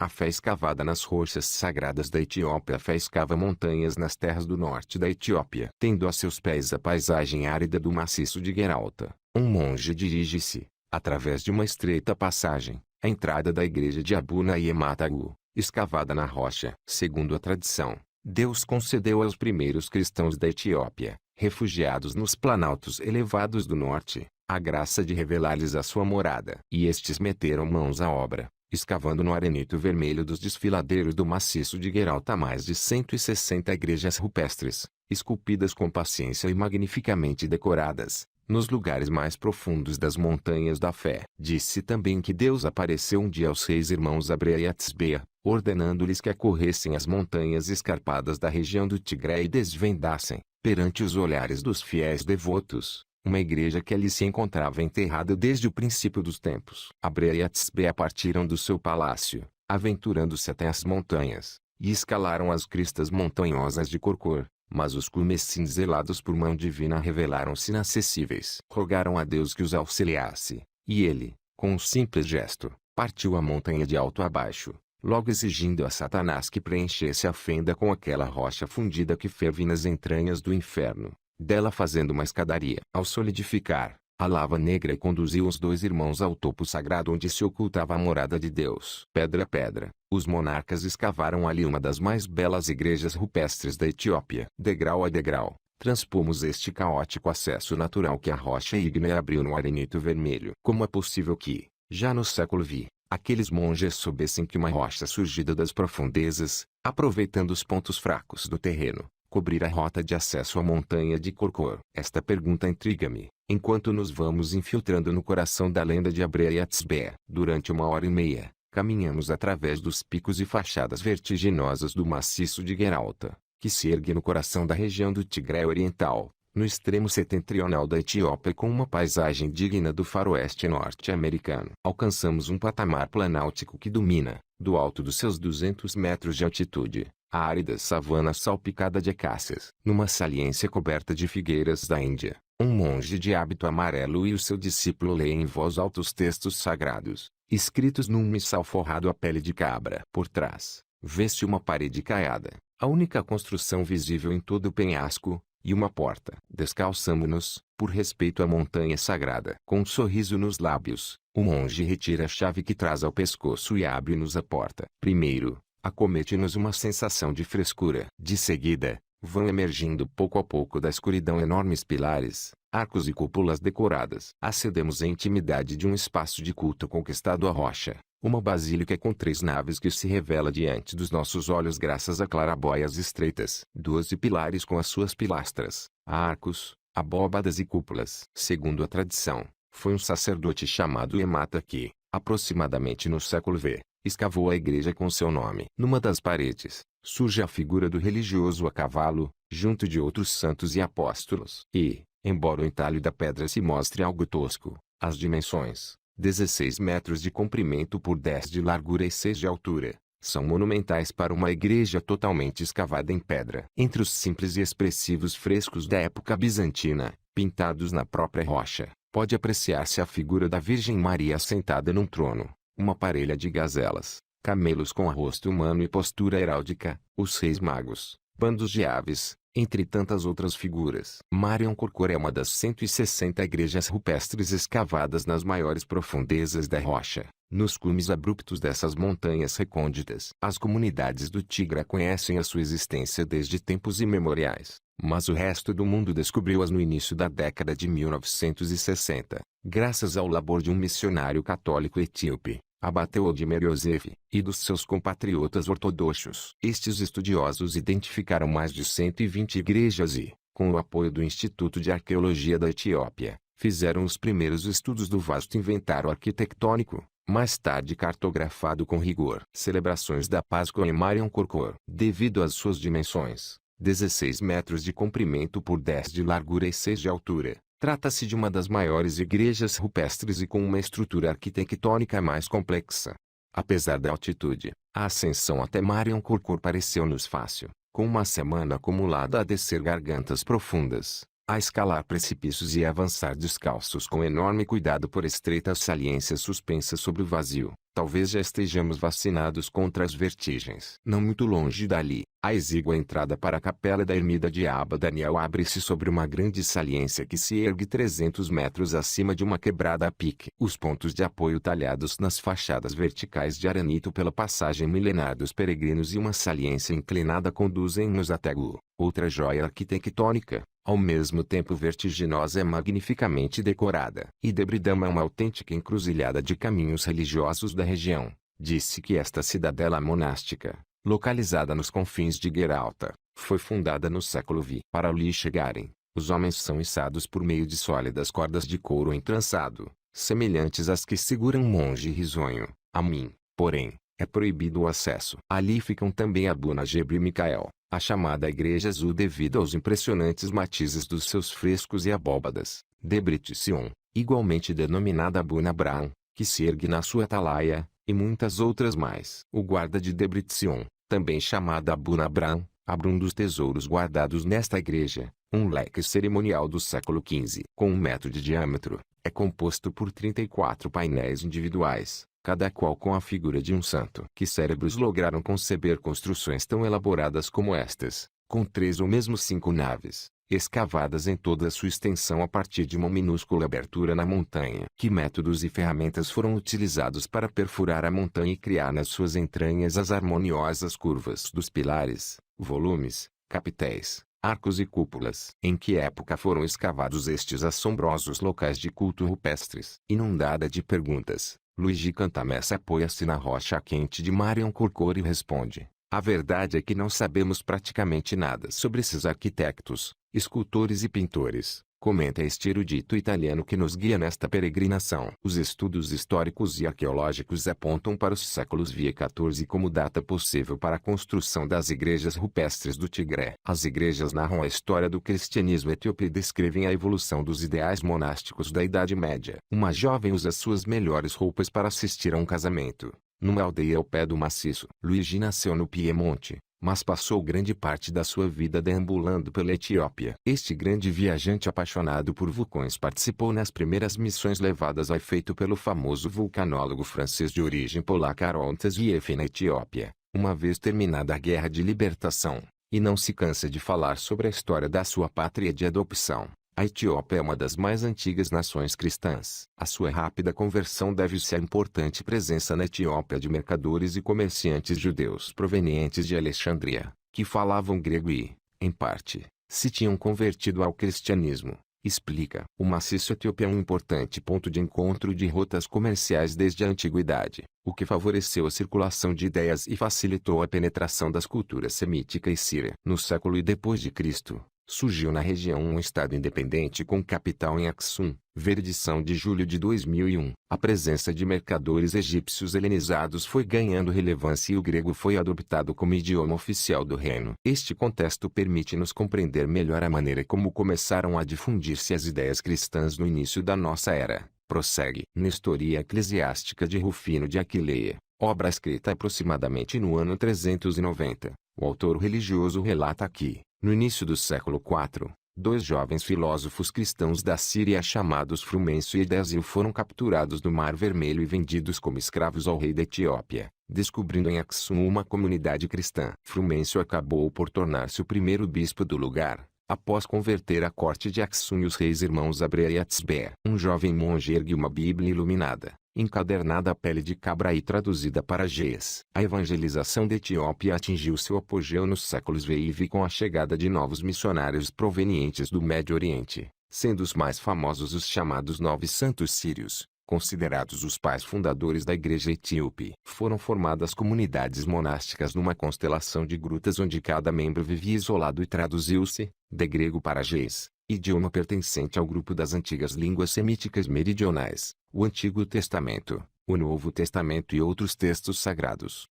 A fé escavada nas rochas sagradas da Etiópia. A fé escava montanhas nas terras do norte da Etiópia. Tendo a seus pés a paisagem árida do maciço de Gueralta, um monge dirige-se, através de uma estreita passagem, à entrada da igreja de Abuna Yematagu, escavada na rocha. Segundo a tradição, Deus concedeu aos primeiros cristãos da Etiópia, refugiados nos planaltos elevados do norte, a graça de revelar-lhes a sua morada. E estes meteram mãos à obra, escavando no arenito vermelho dos desfiladeiros do maciço de Gueralta mais de 160 igrejas rupestres, esculpidas com paciência e magnificamente decoradas, nos lugares mais profundos das montanhas da fé. Disse também que Deus apareceu um dia aos 6 irmãos Abrea e Atsbea, ordenando-lhes que acorressem às montanhas escarpadas da região do Tigré e desvendassem, perante os olhares dos fiéis devotos, uma igreja que ali se encontrava enterrada desde o princípio dos tempos. Abrea e Atsbea partiram do seu palácio, aventurando-se até as montanhas, e escalaram as cristas montanhosas de Corcor. Mas os cumes cinzelados por mão divina revelaram-se inacessíveis. Rogaram a Deus que os auxiliasse, e ele, com um simples gesto, partiu a montanha de alto a baixo, logo exigindo a Satanás que preenchesse a fenda com aquela rocha fundida que ferve nas entranhas do inferno, dela fazendo uma escadaria. Ao solidificar, a lava negra conduziu os 2 irmãos ao topo sagrado onde se ocultava a morada de Deus. Pedra a pedra, os monarcas escavaram ali uma das mais belas igrejas rupestres da Etiópia. Degrau a degrau, transpomos este caótico acesso natural que a rocha ígnea abriu no arenito vermelho. Como é possível que, já no século V, aqueles monges soubessem que uma rocha surgida das profundezas, aproveitando os pontos fracos do terreno, cobrir a rota de acesso à montanha de Corcor? Esta pergunta intriga-me, enquanto nos vamos infiltrando no coração da lenda de Abrea e Atsbea. Durante 1h30, caminhamos através dos picos e fachadas vertiginosas do maciço de Gueralta, que se ergue no coração da região do Tigré Oriental, no extremo setentrional da Etiópia com uma paisagem digna do faroeste norte-americano. Alcançamos um patamar planáltico que domina, do alto dos seus 200 metros de altitude, a árida savana salpicada de acácias. Numa saliência coberta de figueiras da Índia, um monge de hábito amarelo e o seu discípulo leem em voz alta os textos sagrados, escritos num missal forrado a pele de cabra. Por trás, vê-se uma parede caiada, a única construção visível em todo o penhasco, e uma porta. Descalçamo-nos, por respeito à montanha sagrada. Com um sorriso nos lábios, o monge retira a chave que traz ao pescoço e abre-nos a porta. Primeiro, acomete-nos uma sensação de frescura. De seguida, vão emergindo pouco a pouco da escuridão enormes pilares, arcos e cúpulas decoradas. Acedemos à intimidade de um espaço de culto conquistado à rocha. Uma basílica com 3 naves que se revela diante dos nossos olhos graças a clarabóias estreitas. 12 pilares com as suas pilastras, arcos, abóbadas e cúpulas. Segundo a tradição, foi um sacerdote chamado Emata que, aproximadamente no século V, escavou a igreja com seu nome. Numa das paredes, surge a figura do religioso a cavalo, junto de outros santos e apóstolos. E, embora o entalhe da pedra se mostre algo tosco, as dimensões, 16 metros de comprimento por 10 de largura e 6 de altura, são monumentais para uma igreja totalmente escavada em pedra. Entre os simples e expressivos frescos da época bizantina, pintados na própria rocha, pode apreciar-se a figura da Virgem Maria sentada num trono, uma parelha de gazelas, camelos com rosto humano e postura heráldica, os 6 magos, bandos de aves, entre tantas outras figuras. Marion Corcor é uma das 160 igrejas rupestres escavadas nas maiores profundezas da rocha, nos cumes abruptos dessas montanhas recônditas. As comunidades do Tigré conhecem a sua existência desde tempos imemoriais, mas o resto do mundo descobriu-as no início da década de 1960, graças ao labor de um missionário católico etíope, Abateu Odmer Yosef, e dos seus compatriotas ortodoxos. Estes estudiosos identificaram mais de 120 igrejas e, com o apoio do Instituto de Arqueologia da Etiópia, fizeram os primeiros estudos do vasto inventário arquitetônico, mais tarde cartografado com rigor. Celebrações da Páscoa em Marion Corcor. Devido às suas dimensões, 16 metros de comprimento por 10 de largura e 6 de altura, trata-se de uma das maiores igrejas rupestres e com uma estrutura arquitetônica mais complexa. Apesar da altitude, a ascensão até Marion Corcor pareceu-nos fácil, com uma semana acumulada a descer gargantas profundas, a escalar precipícios e a avançar descalços com enorme cuidado por estreitas saliências suspensas sobre o vazio. talvez já estejamos vacinados contra as vertigens. Não muito longe dali, a exígua entrada para a capela da ermida de Abba Daniel abre-se sobre uma grande saliência que se ergue 300 metros acima de uma quebrada a pique. Os pontos de apoio talhados nas fachadas verticais de arenito pela passagem milenar dos peregrinos e uma saliência inclinada conduzem-nos até Gu, outra joia arquitetônica, ao mesmo tempo vertiginosa e magnificamente decorada. E Debridama é uma autêntica encruzilhada de caminhos religiosos da região. Disse que esta cidadela monástica, localizada nos confins de Gueralta, foi fundada no século V. Para ali chegarem, os homens são içados por meio de sólidas cordas de couro entrançado, semelhantes às que seguram um monge risonho. A mim, porém, é proibido o acesso. Ali ficam também Abu Najib e Micael, a chamada Igreja Azul devido aos impressionantes matizes dos seus frescos e abóbadas. Debrit Sion, igualmente denominada Abu Nabran, que se ergue na sua atalaia, e muitas outras mais. O guarda de Debrit Sion, também chamada Abu Nabran, abre um dos tesouros guardados nesta igreja, um leque cerimonial do século XV. Com 1 metro de diâmetro, é composto por 34 painéis individuais, cada qual com a figura de um santo. Que cérebros lograram conceber construções tão elaboradas como estas, com 3 ou mesmo 5 naves, escavadas em toda a sua extensão a partir de uma minúscula abertura na montanha? Que métodos e ferramentas foram utilizados para perfurar a montanha e criar nas suas entranhas as harmoniosas curvas dos pilares, volumes, capitéis, arcos e cúpulas? Em que época foram escavados estes assombrosos locais de culto rupestres? Inundada de perguntas, Luigi Cantamessa apoia-se na rocha quente de Marion Corcor e responde: a verdade é que não sabemos praticamente nada sobre esses arquitetos, escultores e pintores, comenta este erudito italiano que nos guia nesta peregrinação. Os estudos históricos e arqueológicos apontam para os séculos VI e XIV como data possível para a construção das igrejas rupestres do Tigré. As igrejas narram a história do cristianismo etíope e descrevem a evolução dos ideais monásticos da Idade Média. Uma jovem usa suas melhores roupas para assistir a um casamento, numa aldeia ao pé do maciço. Luigi nasceu no Piemonte, mas passou grande parte da sua vida deambulando pela Etiópia. Este grande viajante apaixonado por vulcões participou nas primeiras missões levadas a efeito pelo famoso vulcanólogo francês de origem polaca Arontas Vief na Etiópia, uma vez terminada a Guerra de Libertação, e não se cansa de falar sobre a história da sua pátria de adopção. A Etiópia é uma das mais antigas nações cristãs. A sua rápida conversão deve-se à importante presença na Etiópia de mercadores e comerciantes judeus provenientes de Alexandria, que falavam grego e, em parte, se tinham convertido ao cristianismo. Explica: o maciço etíope é um importante ponto de encontro de rotas comerciais desde a antiguidade, o que favoreceu a circulação de ideias e facilitou a penetração das culturas semítica e síria. No século e depois de Cristo, surgiu na região um estado independente com capital em Aksum. Ver edição de julho de 2001. A presença de mercadores egípcios helenizados foi ganhando relevância e o grego foi adoptado como idioma oficial do reino. Este contexto permite-nos compreender melhor a maneira como começaram a difundir-se as ideias cristãs no início da nossa era. Prossegue. Nestoria Eclesiástica de Rufino de Aquileia, obra escrita aproximadamente no ano 390. O autor religioso relata que, no início do século IV, 2 jovens filósofos cristãos da Síria chamados Frumêncio e Edésio foram capturados no Mar Vermelho e vendidos como escravos ao rei da Etiópia, descobrindo em Aksum uma comunidade cristã. Frumêncio acabou por tornar-se o primeiro bispo do lugar, após converter a corte de Aksum e os reis irmãos Abrea e Atsbeia. Um jovem monge ergue uma Bíblia iluminada, encadernada a pele de cabra e traduzida para ge'ez. A evangelização da Etiópia atingiu seu apogeu nos séculos VI e VI com a chegada de novos missionários provenientes do Médio Oriente, sendo os mais famosos os chamados Novos Santos Sírios, considerados os pais fundadores da igreja etíope. Foram formadas comunidades monásticas numa constelação de grutas onde cada membro vivia isolado e traduziu-se, de grego para ge'ez, idioma pertencente ao grupo das antigas línguas semíticas meridionais, o Antigo Testamento, o Novo Testamento e outros textos sagrados.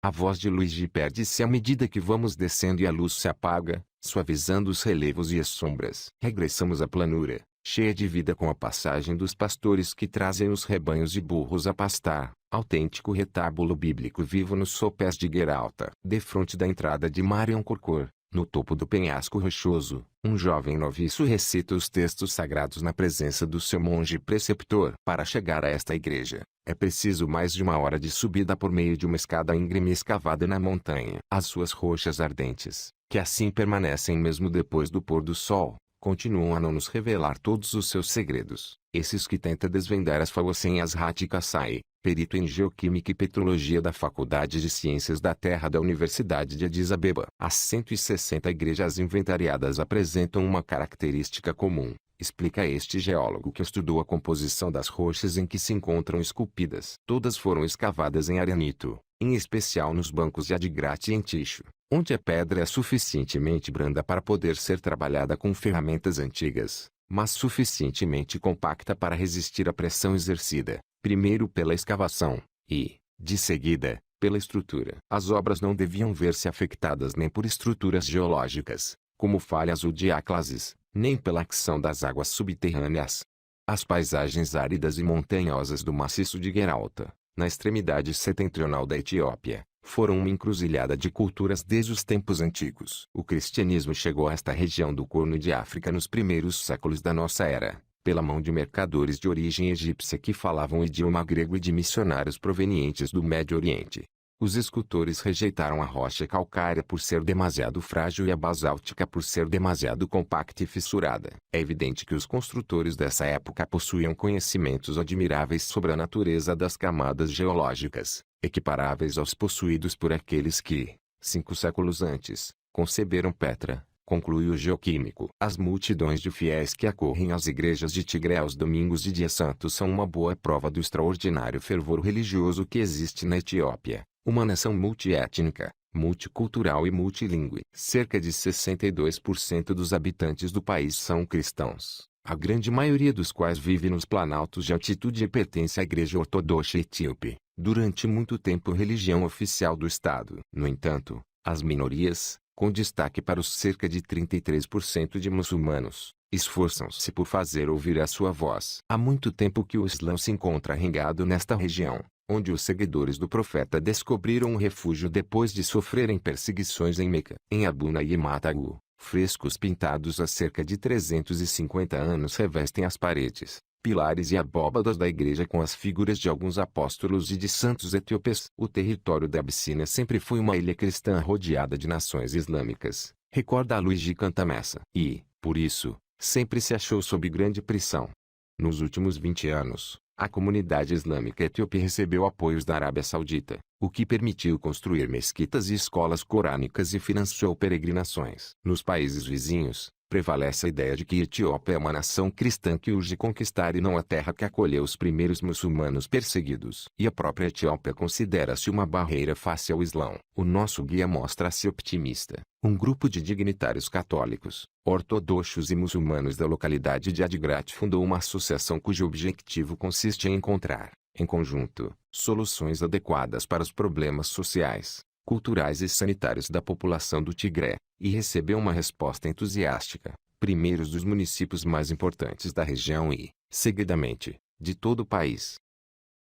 A voz de Luigi perde-se à medida que vamos descendo e a luz se apaga, suavizando os relevos e as sombras. Regressamos à planura, cheia de vida com a passagem dos pastores que trazem os rebanhos de burros a pastar, autêntico retábulo bíblico vivo nos sopés de Gueralta. Defronte da entrada de Marion Corcor, no topo do penhasco rochoso, um jovem noviço recita os textos sagrados na presença do seu monge preceptor. Para chegar a esta igreja, É preciso mais de 1 hora de subida por meio de uma escada íngreme escavada na montanha. As suas rochas ardentes, que assim permanecem mesmo depois do pôr do sol, continuam a não nos revelar todos os seus segredos. Esses que tenta desvendar as faocenhas Hati Kasai, perito em Geoquímica e Petrologia da Faculdade de Ciências da Terra da Universidade de Addis Abeba. As 160 igrejas inventariadas apresentam uma característica comum, explica este geólogo que estudou a composição das rochas em que se encontram esculpidas. Todas foram escavadas em arenito, em especial nos bancos de Adigrat e em Ticho, onde a pedra é suficientemente branda para poder ser trabalhada com ferramentas antigas, mas suficientemente compacta para resistir à pressão exercida, primeiro pela escavação, e, de seguida, pela estrutura. As obras não deviam ver-se afetadas nem por estruturas geológicas, como falhas ou diáclases, nem pela ação das águas subterrâneas. As paisagens áridas e montanhosas do maciço de Gueralta, na extremidade setentrional da Etiópia, foram uma encruzilhada de culturas desde os tempos antigos. O cristianismo chegou a esta região do Corno de África nos primeiros séculos da nossa era, pela mão de mercadores de origem egípcia que falavam o idioma grego e de missionários provenientes do Médio Oriente. Os escultores rejeitaram a rocha calcária por ser demasiado frágil e a basáltica por ser demasiado compacta e fissurada. É evidente que os construtores dessa época possuíam conhecimentos admiráveis sobre a natureza das camadas geológicas, equiparáveis aos possuídos por aqueles que, 5 séculos antes, conceberam Petra, conclui o geoquímico. As multidões de fiéis que acorrem às igrejas de Tigré aos domingos de dia santo são uma boa prova do extraordinário fervor religioso que existe na Etiópia, uma nação multiétnica, multicultural e multilingüe. Cerca de 62% dos habitantes do país são cristãos, a grande maioria dos quais vive nos planaltos de altitude e pertence à Igreja Ortodoxa Etíope, durante muito tempo religião oficial do Estado. No entanto, as minorias, com destaque para os cerca de 33% de muçulmanos, esforçam-se por fazer ouvir a sua voz. Há muito tempo que o Islã se encontra arraigado nesta região, onde os seguidores do profeta descobriram um refúgio depois de sofrerem perseguições em Meca. Em Abuna e Matagu, frescos pintados há cerca de 350 anos revestem as paredes, pilares e abóbadas da igreja com as figuras de alguns apóstolos e de santos etíopes. O território da Abissínia sempre foi uma ilha cristã rodeada de nações islâmicas, recorda Luigi Cantamessa. E, por isso, sempre se achou sob grande pressão. Nos últimos 20 anos, a comunidade islâmica etíope recebeu apoios da Arábia Saudita, o que permitiu construir mesquitas e escolas corânicas e financiou peregrinações. Nos países vizinhos, prevalece a ideia de que a Etiópia é uma nação cristã que urge conquistar e não a terra que acolheu os primeiros muçulmanos perseguidos. E a própria Etiópia considera-se uma barreira face ao Islão. O nosso guia mostra-se optimista. Um grupo de dignitários católicos, ortodoxos e muçulmanos da localidade de Adigrat fundou uma associação cujo objetivo consiste em encontrar, em conjunto, soluções adequadas para os problemas sociais, culturais e sanitários da população do Tigré, e recebeu uma resposta entusiástica, primeiros dos municípios mais importantes da região e, seguidamente, de todo o país.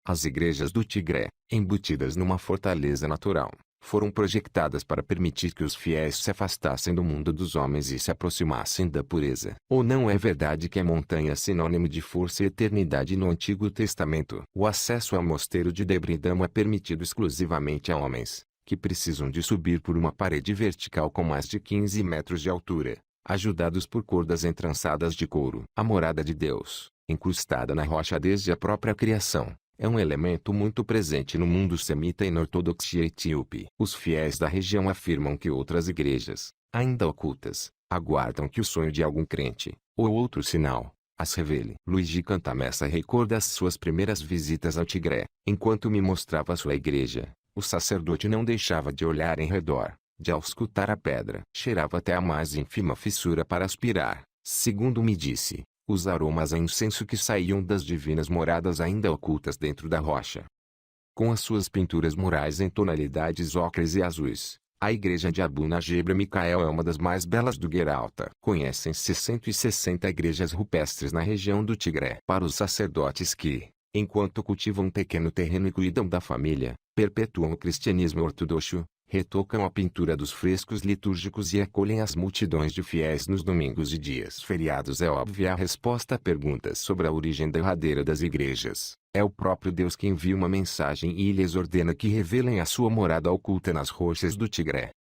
As igrejas do Tigré, embutidas numa fortaleza natural, foram projetadas para permitir que os fiéis se afastassem do mundo dos homens e se aproximassem da pureza. Ou não é verdade que a montanha é sinônimo de força e eternidade no Antigo Testamento? O acesso ao mosteiro de Debridamo é permitido exclusivamente a homens, que precisam de subir por uma parede vertical com mais de 15 metros de altura, ajudados por cordas entrançadas de couro. A morada de Deus, incrustada na rocha desde a própria criação, é um elemento muito presente no mundo semita e na ortodoxia etíope. Os fiéis da região afirmam que outras igrejas, ainda ocultas, aguardam que o sonho de algum crente, ou outro sinal, as revele. Luigi Cantamessa recorda as suas primeiras visitas ao Tigré. Enquanto me mostrava sua igreja, o sacerdote não deixava de olhar em redor, de auscultar a pedra. Cheirava até a mais ínfima fissura para aspirar, segundo me disse, os aromas a incenso que saíam das divinas moradas ainda ocultas dentro da rocha. Com as suas pinturas murais em tonalidades ocres e azuis, a igreja de Abuna Gebra Micael é uma das mais belas do Gueralta. Conhecem-se 160 igrejas rupestres na região do Tigré. Para os sacerdotes que, enquanto cultivam um pequeno terreno e cuidam da família, perpetuam o cristianismo ortodoxo, retocam a pintura dos frescos litúrgicos e acolhem as multidões de fiéis nos domingos e dias feriados. É óbvia a resposta a perguntas sobre a origem derradeira das igrejas. É o próprio Deus que envia uma mensagem e lhes ordena que revelem a sua morada oculta nas rochas do Tigré.